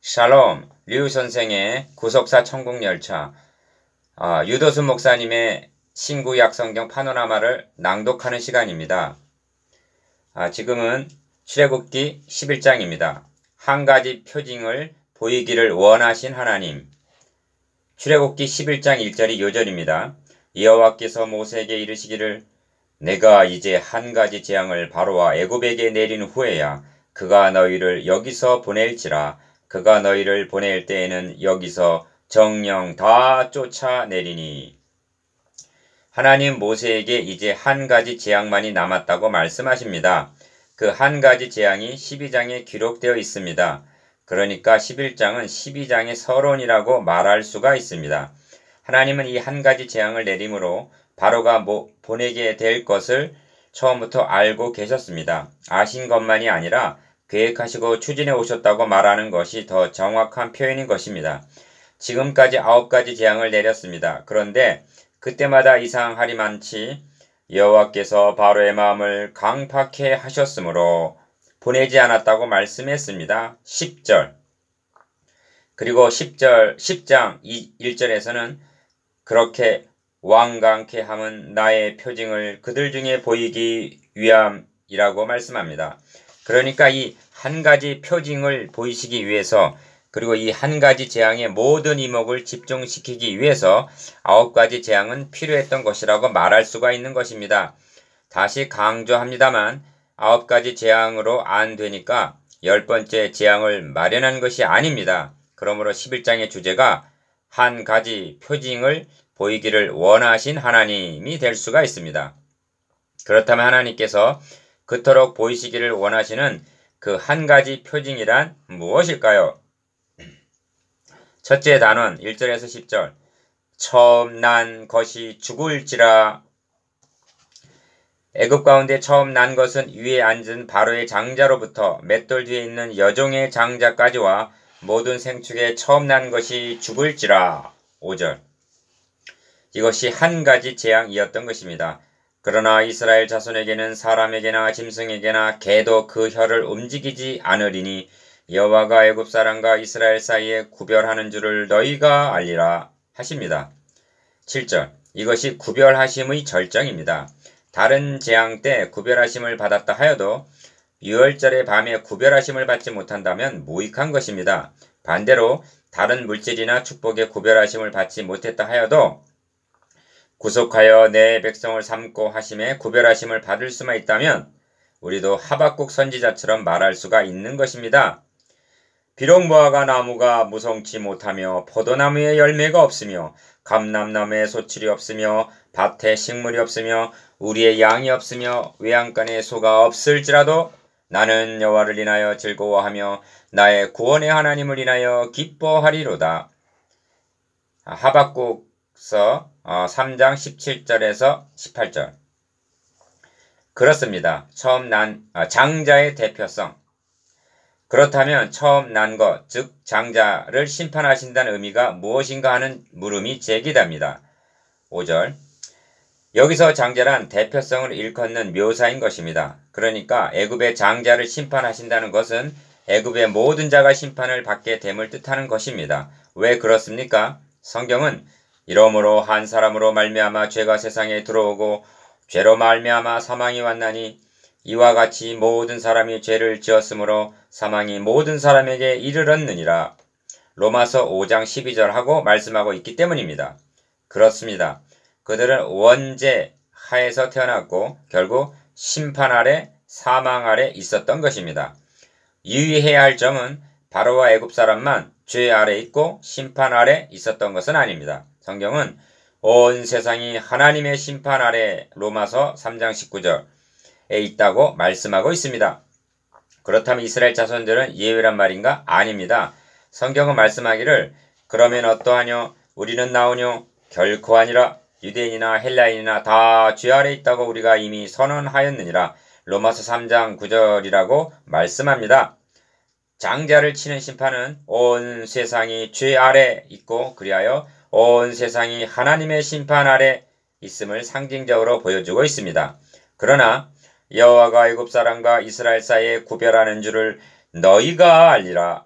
샬롬, 류 선생의 구속사 천국열차, 유도순 목사님의 신구약 성경 파노라마를 낭독하는 시간입니다. 지금은 출애굽기 11장입니다. 한 가지 표징을 보이기를 원하신 하나님. 출애굽기 11장 1절이 요절입니다. 여호와께서 모세에게 이르시기를 내가 이제 한 가지 재앙을 바로와 애굽에게 내린 후에야 그가 너희를 여기서 보낼지라. 그가 너희를 보낼 때에는 여기서 정령 다 쫓아내리니. 하나님 모세에게 이제 한 가지 재앙만이 남았다고 말씀하십니다. 그 한 가지 재앙이 12장에 기록되어 있습니다. 그러니까 11장은 12장의 서론이라고 말할 수가 있습니다. 하나님은 이 한 가지 재앙을 내림으로 바로가 보내게 될 것을 처음부터 알고 계셨습니다. 아신 것만이 아니라 계획하시고 추진해 오셨다고 말하는 것이 더 정확한 표현인 것입니다. 지금까지 9가지 재앙을 내렸습니다. 그런데 그때마다 이상하리만치 여호와께서 바로의 마음을 강팍해 하셨으므로 보내지 않았다고 말씀했습니다. 10절. 그리고 10장 1절에서는 그렇게 완강케 함은 나의 표징을 그들 중에 보이기 위함이라고 말씀합니다. 그러니까 이 한 가지 표징을 보이시기 위해서, 그리고 이 한 가지 재앙의 모든 이목을 집중시키기 위해서 9가지 재앙은 필요했던 것이라고 말할 수가 있는 것입니다. 다시 강조합니다만 9가지 재앙으로 안 되니까 10번째 재앙을 마련한 것이 아닙니다. 그러므로 11장의 주제가 한 가지 표징을 보이기를 원하신 하나님이 될 수가 있습니다. 그렇다면 하나님께서 그토록 보이시기를 원하시는 그 한 가지 표징이란 무엇일까요? 첫째 단원 1절에서 10절. 처음 난 것이 죽을지라. 애굽 가운데 처음 난 것은 위에 앉은 바로의 장자로부터 맷돌 뒤에 있는 여종의 장자까지와 모든 생축에 처음 난 것이 죽을지라. 5절. 이것이 한 가지 재앙이었던 것입니다. 그러나 이스라엘 자손에게는 사람에게나 짐승에게나 개도 그 혀를 움직이지 않으리니 여호와가 애굽 사람과 이스라엘 사이에 구별하는 줄을 너희가 알리라 하십니다. 7절. 이것이 구별하심의 절정입니다. 다른 재앙 때 구별하심을 받았다 하여도 유월절의 밤에 구별하심을 받지 못한다면 무익한 것입니다. 반대로 다른 물질이나 축복에 구별하심을 받지 못했다 하여도 구속하여 내 백성을 삼고 하심에 구별하심을 받을 수만 있다면 우리도 하박국 선지자처럼 말할 수가 있는 것입니다. 비록 무화과 나무가 무성치 못하며 포도나무에 열매가 없으며 감람나무에 소출이 없으며 밭에 식물이 없으며 우리의 양이 없으며 외양간에 소가 없을지라도 나는 여호와를 인하여 즐거워하며 나의 구원의 하나님을 인하여 기뻐하리로다. 하박국서 3장 17절에서 18절. 그렇습니다. 처음 난 장자의 대표성. 그렇다면 처음 난 것, 즉 장자를 심판하신다는 의미가 무엇인가 하는 물음이 제기됩니다. 5절. 여기서 장자란 대표성을 일컫는 묘사인 것입니다. 그러니까 애굽의 장자를 심판하신다는 것은 애굽의 모든 자가 심판을 받게 됨을 뜻하는 것입니다. 왜 그렇습니까? 성경은 이러므로 한 사람으로 말미암아 죄가 세상에 들어오고 죄로 말미암아 사망이 왔나니 이와 같이 모든 사람이 죄를 지었으므로 사망이 모든 사람에게 이르렀느니라. 로마서 5장 12절하고 말씀하고 있기 때문입니다. 그렇습니다. 그들은 원죄 하에서 태어났고 결국 심판 아래 사망 아래 있었던 것입니다. 유의해야 할 점은 바로와 애굽 사람만 죄 아래 있고 심판 아래 있었던 것은 아닙니다. 성경은 온 세상이 하나님의 심판 아래 로마서 3장 19절에 있다고 말씀하고 있습니다. 그렇다면 이스라엘 자손들은 예외란 말인가? 아닙니다. 성경은 말씀하기를 그러면 어떠하뇨? 우리는 나오뇨? 결코 아니라 유대인이나 헬라인이나 다 죄 아래 있다고 우리가 이미 선언하였느니라. 로마서 3장 9절이라고 말씀합니다. 장자를 치는 심판은 온 세상이 죄 아래 있고 그리하여 온 세상이 하나님의 심판 아래 있음을 상징적으로 보여주고 있습니다. 그러나 여호와가 애굽 사람과 이스라엘 사이에 구별하는 줄을 너희가 알리라.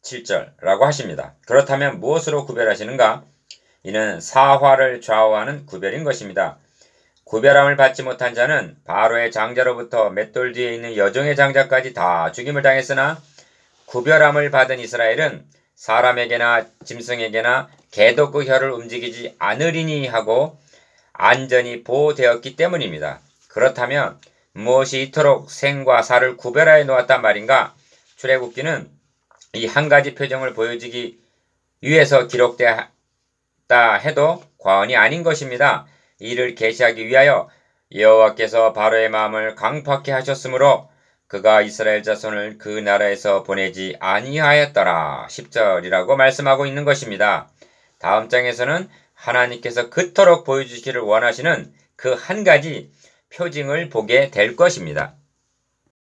7절라고 하십니다. 그렇다면 무엇으로 구별하시는가? 이는 사화를 좌우하는 구별인 것입니다. 구별함을 받지 못한 자는 바로의 장자로부터 맷돌 뒤에 있는 여종의 장자까지 다 죽임을 당했으나 구별함을 받은 이스라엘은 사람에게나 짐승에게나 개도 그 혀를 움직이지 않으리니 하고 안전히 보호되었기 때문입니다. 그렇다면 무엇이 이토록 생과 사를 구별하여 놓았단 말인가? 출애굽기는 이 한 가지 표정을 보여주기 위해서 기록되었다 해도 과언이 아닌 것입니다. 이를 계시하기 위하여 여호와께서 바로의 마음을 강팍해 하셨으므로 그가 이스라엘 자손을 그 나라에서 보내지 아니하였더라. 10절이라고 말씀하고 있는 것입니다. 다음 장에서는 하나님께서 그토록 보여주시기를 원하시는 그 한 가지 표징을 보게 될 것입니다.